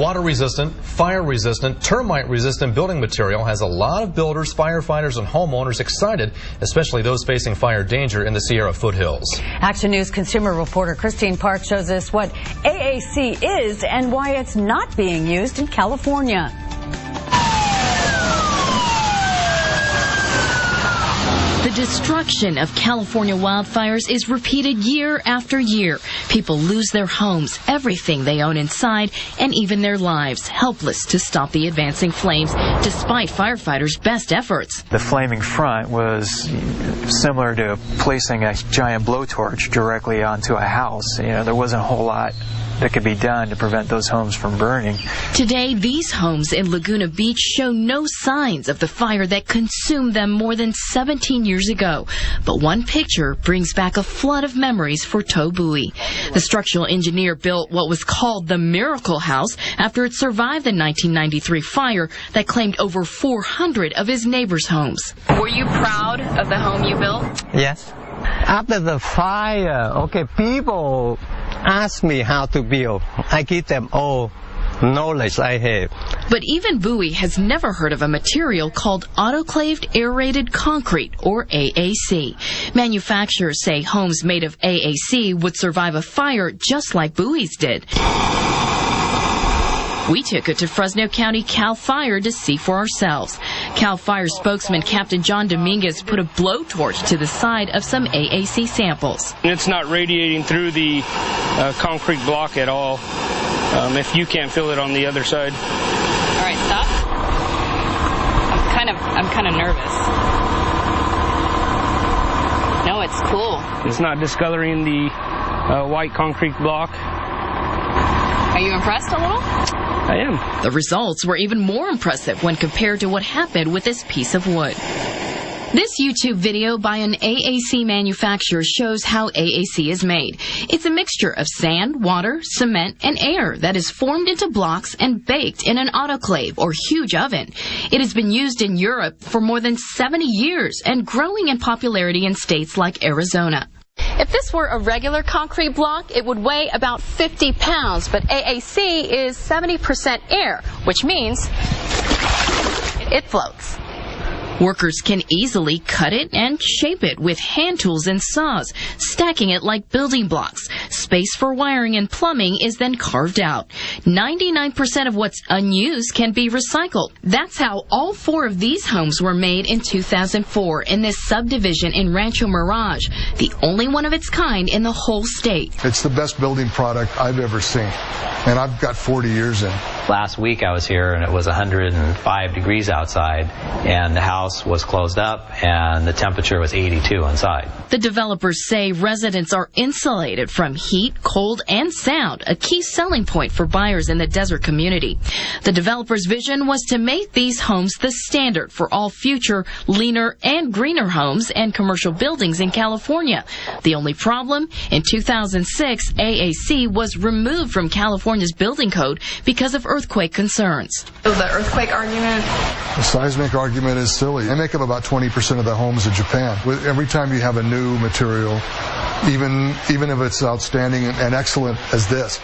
water-resistant, fire-resistant, termite-resistant building material has a lot of builders, firefighters, and homeowners excited, especially those facing fire danger in the Sierra foothills. Action News consumer reporter Christine Park shows us what AAC is and why it's not being used in California. The destruction of California wildfires is repeated year after year. People lose their homes, everything they own inside, and even their lives, helpless to stop the advancing flames, despite firefighters' best efforts. The flaming front was similar to placing a giant blowtorch directly onto a house. There wasn't a whole lot that could be done to prevent those homes from burning. Today, these homes in Laguna Beach show no signs of the fire that consumed them more than 17 years ago. But one picture brings back a flood of memories for Toe Buoy. The structural engineer built what was called the Miracle House after it survived the 1993 fire that claimed over 400 of his neighbors' homes. Were you proud of the home you built? Yes. After the fire, people ask me how to build. I give them all knowledge I have. But even Bowie has never heard of a material called autoclaved aerated concrete, or AAC. Manufacturers say homes made of AAC would survive a fire just like Bowie's did. We took it to Fresno County CAL FIRE to see for ourselves. CAL FIRE spokesman Captain John Dominguez put a blowtorch to the side of some AAC samples. It's not radiating through the concrete block at all, if you can't feel it on the other side. All right, stop. I'm kind of nervous. No, it's cool. It's not discoloring the white concrete block. Are you impressed a little? I am. The results were even more impressive when compared to what happened with this piece of wood. This YouTube video by an AAC manufacturer shows how AAC is made. It's a mixture of sand, water, cement, and air that is formed into blocks and baked in an autoclave or huge oven. It has been used in Europe for more than 70 years and growing in popularity in states like Arizona. If this were a regular concrete block, it would weigh about 50 pounds, but AAC is 70% air, which means it floats. Workers can easily cut it and shape it with hand tools and saws, stacking it like building blocks. Space for wiring and plumbing is then carved out. 99% of what's unused can be recycled. That's how all 4 of these homes were made in 2004 in this subdivision in Rancho Mirage, the only one of its kind in the whole state. It's the best building product I've ever seen, and I've got 40 years in. Last week I was here and it was 105 degrees outside, and the house was closed up and the temperature was 82 inside. The developers say residents are insulated from heat, cold, and sound, a key selling point for buyers in the desert community. The developers' vision was to make these homes the standard for all future leaner and greener homes and commercial buildings in California. The only problem, in 2006, AAC was removed from California's building code because of earthquake concerns. So the earthquake argument? The seismic argument is silly. They make up about 20% of the homes in Japan. Every time you have a new material, even if it's outstanding and excellent as this,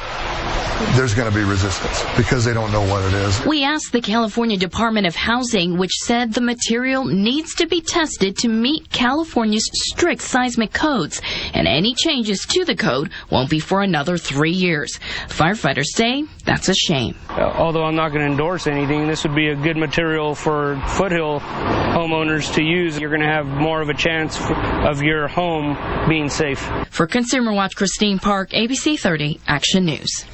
there's going to be resistance because they don't know what it is. We asked the California Department of Housing, which said the material needs to be tested to meet California's strict seismic codes, and any changes to the code won't be for another 3 years. Firefighters say that's a shame. Although I'm not going to endorse anything, this would be a good material for foothill homeowners to use. You're going to have more of a chance of your home being safe. For Consumer Watch, Christine Park, ABC 30 Action News.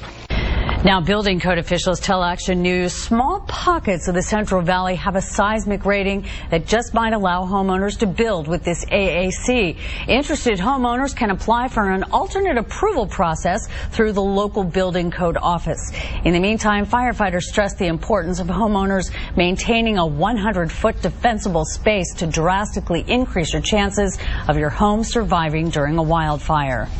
Now, building code officials tell Action News small pockets of the Central Valley have a seismic rating that just might allow homeowners to build with this AAC. Interested homeowners can apply for an alternate approval process through the local building code office. In the meantime, firefighters stress the importance of homeowners maintaining a 100-foot defensible space to drastically increase your chances of your home surviving during a wildfire.